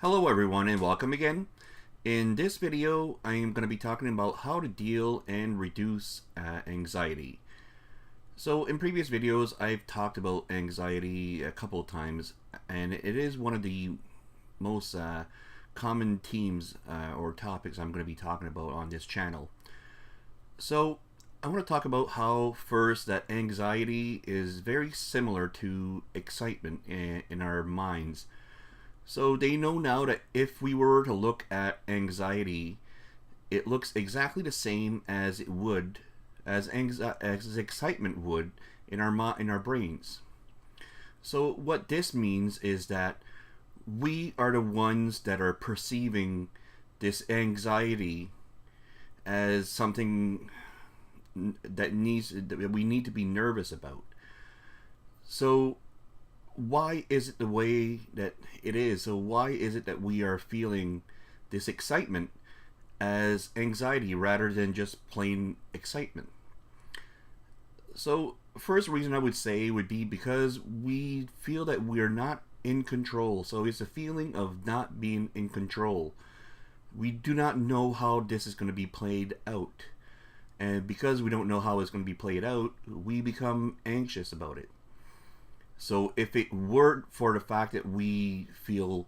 Hello everyone and welcome again. In this video I am going to be talking about how to deal and reduce anxiety. So in previous videos I've talked about anxiety a couple of times, and it is one of the most common themes or topics I'm going to be talking about on this channel. So I want to talk about how first that anxiety is very similar to excitement in our minds. So they know now that if we were to look at anxiety, it looks exactly the same as it would, as excitement would in our brains. So what this means is that we are the ones that are perceiving this anxiety as something that we need to be nervous about. So why is it the way that it is? So why is it that we are feeling this excitement as anxiety rather than just plain excitement? So first reason I would say would be because we feel that we are not in control. So it's a feeling of not being in control. We do not know how this is going to be played out. And because we don't know how it's going to be played out, we become anxious about it. So if it weren't for the fact that we feel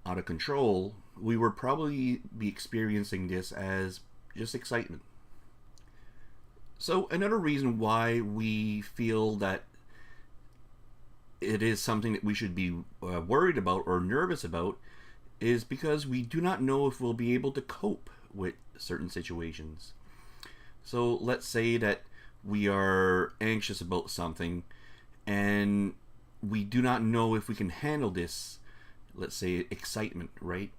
out of control, we would probably be experiencing this as just excitement. So another reason why we feel that it is something that we should be worried about or nervous about is because we do not know if we'll be able to cope with certain situations. So let's say that we are anxious about something and we do not know if we can handle this, let's say, excitement, right?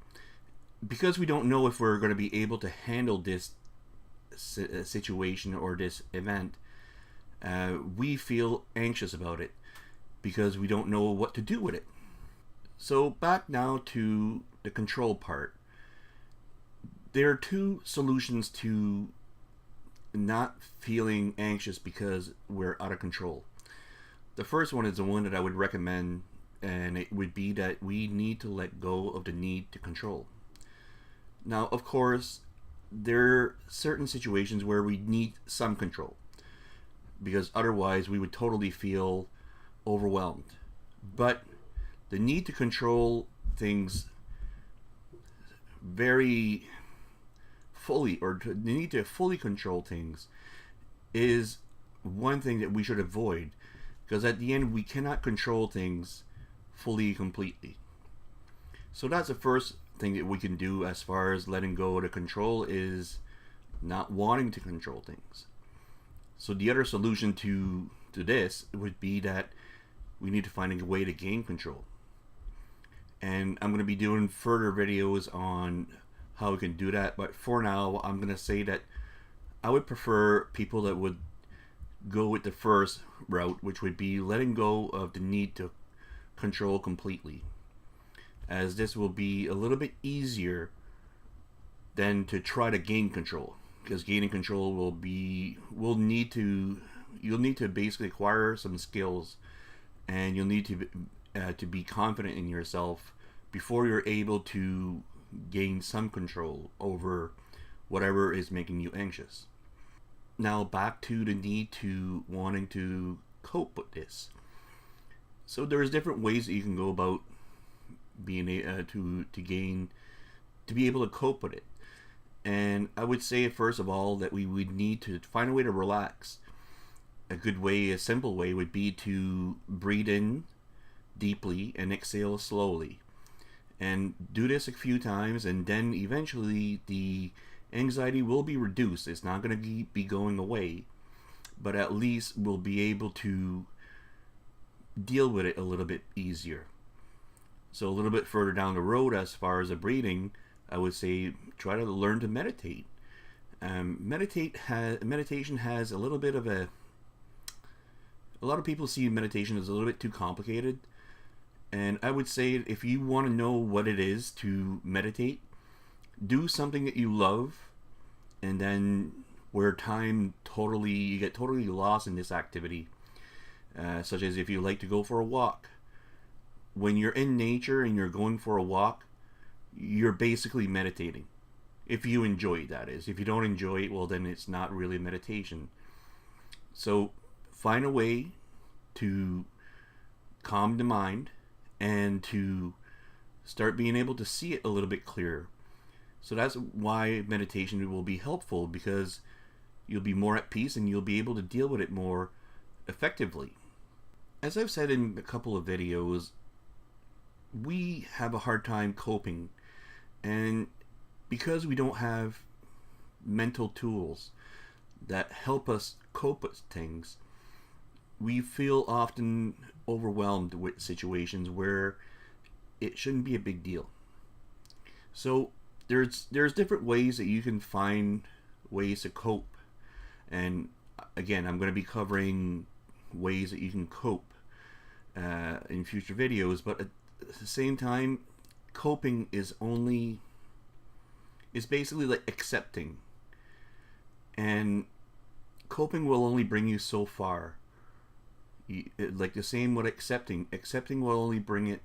Because we don't know if we're going to be able to handle this situation or this event, we feel anxious about it because we don't know what to do with it. So back now to the control part. There are two solutions to not feeling anxious because we're out of control. The first one is the one that I would recommend, and it would be that we need to let go of the need to control. Now, of course, there are certain situations where we need some control, because otherwise we would totally feel overwhelmed. But the need to control things very fully, or the need to fully control things, is one thing that we should avoid. Because at the end, we cannot control things fully, completely. So that's the first thing that we can do as far as letting go of the control, is not wanting to control things. So the other solution to this would be that we need to find a way to gain control. And I'm going to be doing further videos on how we can do that. But for now, I'm going to say that I would prefer people that would go with the first route, which would be letting go of the need to control completely, as this will be a little bit easier than to try to gain control, because gaining control you'll need to basically acquire some skills, and you'll need to be confident in yourself before you're able to gain some control over whatever is making you anxious. Now back to the need to wanting to cope with this. So there's different ways that you can go about being to be able to cope with it. And I would say first of all that we would need to find a way to relax. A good way, a simple way, would be to breathe in deeply and exhale slowly. And do this a few times, and then eventually the anxiety will be reduced. It's not going to be going away, but at least we'll be able to deal with it a little bit easier. So a little bit further down the road, as far as the breathing, I would say try to learn to meditate. Meditation has a little bit of a lot of people see meditation as a little bit too complicated, and I would say if you want to know what it is to meditate, do something that you love, and then where you get totally lost in this activity, such as if you like to go for a walk. When you're in nature and you're going for a walk, you're basically meditating. If you enjoy it, that is. If you don't enjoy it, well, then it's not really meditation. So find a way to calm the mind and to start being able to see it a little bit clearer. So that's why meditation will be helpful, because you'll be more at peace and you'll be able to deal with it more effectively. As I've said in a couple of videos, we have a hard time coping, and because we don't have mental tools that help us cope with things, we feel often overwhelmed with situations where it shouldn't be a big deal. So there's different ways that you can find ways to cope, and again, I'm going to be covering ways that you can cope in future videos. But at the same time, coping is basically like accepting, and coping will only bring you so far. Like the same with accepting will only bring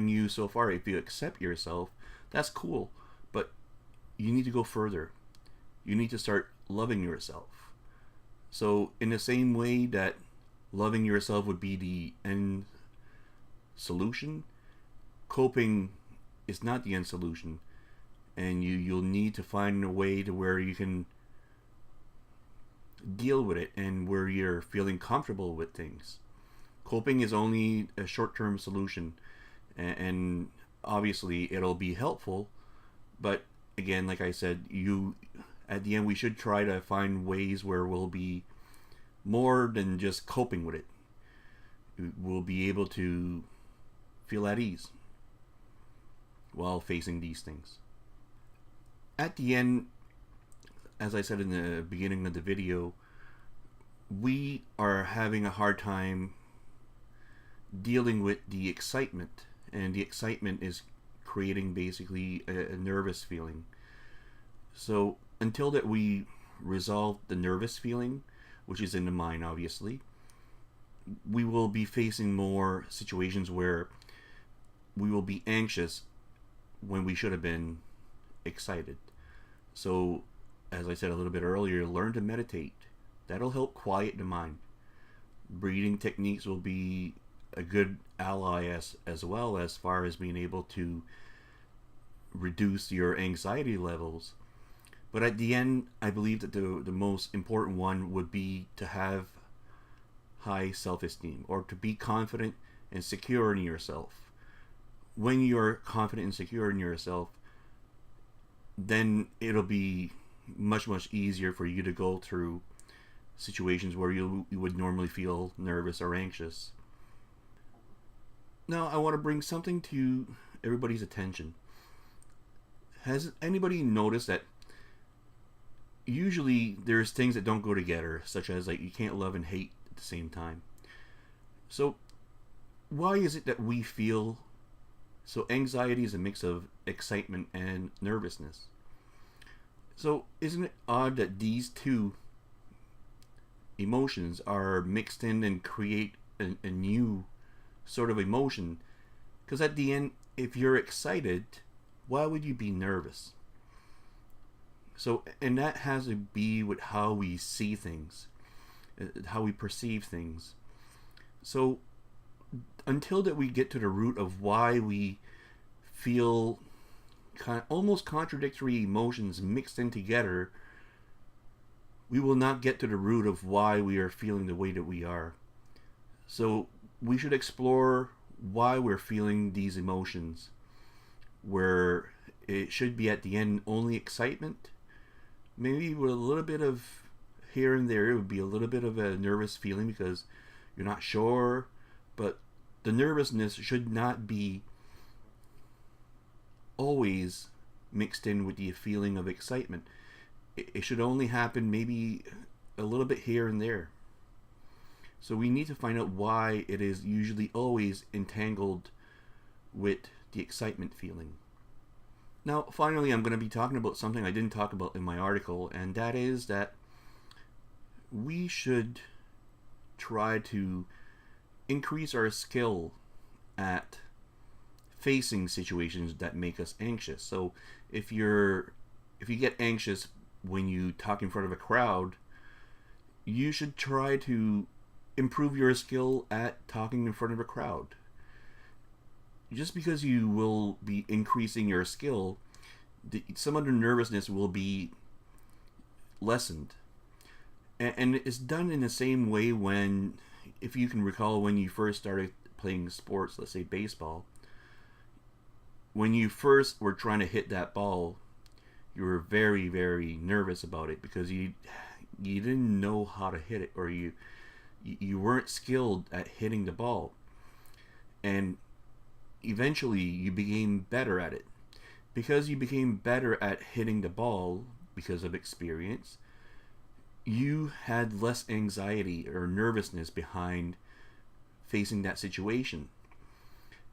you so far. If you accept yourself, that's cool, but you need to go further. You need to start loving yourself. So in the same way that loving yourself would be the end solution, coping is not the end solution, and you'll need to find a way to where you can deal with it and where you're feeling comfortable with things. Coping is only a short-term solution, and obviously it'll be helpful, but again, like I said, at the end we should try to find ways where we'll be more than just coping with it. We'll be able to feel at ease while facing these things. At the end, as I said in the beginning of the video, we are having a hard time dealing with the excitement, and the excitement is creating basically a nervous feeling. So until that we resolve the nervous feeling, which is in the mind obviously, we will be facing more situations where we will be anxious when we should have been excited. So as I said a little bit earlier, learn to meditate. That'll help quiet the mind. Breathing techniques will be a good ally as well, as far as being able to reduce your anxiety levels. But at the end, I believe that the most important one would be to have high self-esteem, or to be confident and secure in yourself. When you're confident and secure in yourself, then it'll be much easier for you to go through situations where you would normally feel nervous or anxious. Now I want to bring something to everybody's attention. Has anybody noticed that usually there's things that don't go together, such as like you can't love and hate at the same time? So why is it that we feel so? Anxiety is a mix of excitement and nervousness. So isn't it odd that these two emotions are mixed in and create a new sort of emotion? Because at the end, if you're excited, why would you be nervous? So, and that has to be with how we see things, how we perceive things. So until that we get to the root of why we feel almost contradictory emotions mixed in together, we will not get to the root of why we are feeling the way that we are. So we should explore why we're feeling these emotions, where it should be at the end only excitement, maybe with a little bit of here and there. It would be a little bit of a nervous feeling because you're not sure, but the nervousness should not be always mixed in with the feeling of excitement. It should only happen maybe a little bit here and there. So we need to find out why it is usually always entangled with the excitement feeling. Now finally, I'm going to be talking about something I didn't talk about in my article, and that is that we should try to increase our skill at facing situations that make us anxious. So if you get anxious when you talk in front of a crowd, you should try to improve your skill at talking in front of a crowd. Just because you will be increasing your skill, some of the nervousness will be lessened. And it's done in the same way when, if you can recall, when you first started playing sports, let's say baseball, when you first were trying to hit that ball, you were very, very nervous about it because you didn't know how to hit it, or you weren't skilled at hitting the ball. And eventually you became better at it. Because you became better at hitting the ball because of experience, you had less anxiety or nervousness behind facing that situation.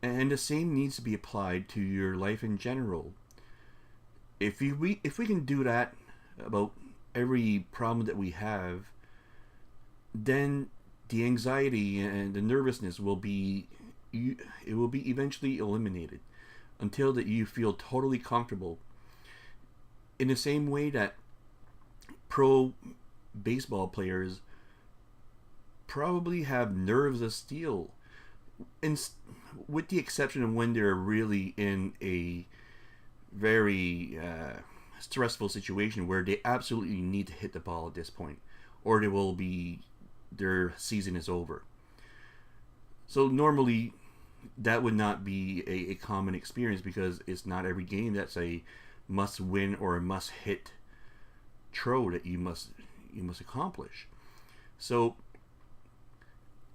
And the same needs to be applied to your life in general. If we can do that about every problem that we have, then the anxiety and the nervousness will be eventually eliminated until that you feel totally comfortable. In the same way that pro baseball players probably have nerves of steel, with the exception of when they're really in a very stressful situation where they absolutely need to hit the ball at this point, or their season is over. So normally that would not be a common experience because it's not every game that's a must win or a must hit throw that you must accomplish. So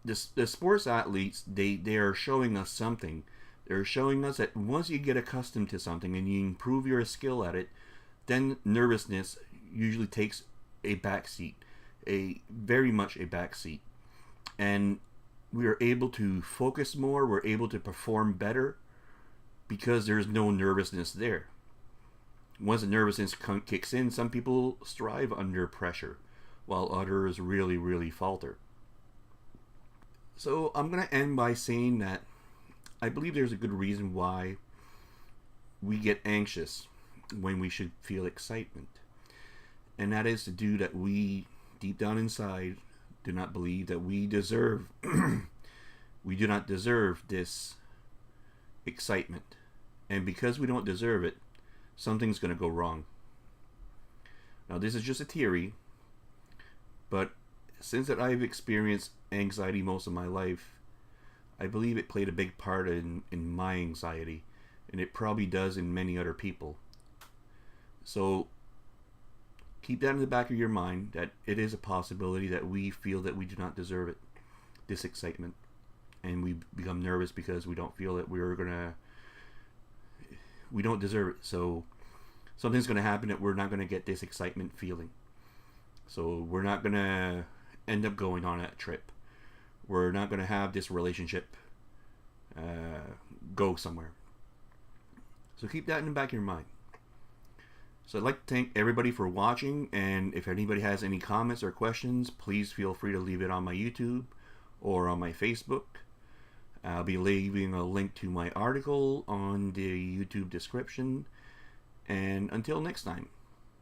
the sports athletes, they are showing us something. They're showing us that once you get accustomed to something and you improve your skill at it, then nervousness usually takes a backseat, very much a backseat, and we are able to focus more. We're able to perform better because there's no nervousness there. Once the nervousness kicks in, some people strive under pressure, while others really, really falter. So I'm going to end by saying that I believe there's a good reason why we get anxious when we should feel excitement. And that is to do that we, deep down inside, do not believe that we deserve we do not deserve this excitement. And because we don't deserve it, something's going to go wrong. Now this is just a theory, but since that I've experienced anxiety most of my life, I believe it played a big part in my anxiety, and it probably does in many other people. So keep that in the back of your mind, that it is a possibility that we feel that we do not deserve it, this excitement, and we become nervous because we don't feel that we don't deserve it. So something's going to happen that we're not going to get this excitement feeling. So we're not going to end up going on that trip. We're not going to have this relationship go somewhere. So keep that in the back of your mind. So I'd like to thank everybody for watching, and if anybody has any comments or questions, please feel free to leave it on my YouTube or on my Facebook. I'll be leaving a link to my article on the YouTube description. And until next time.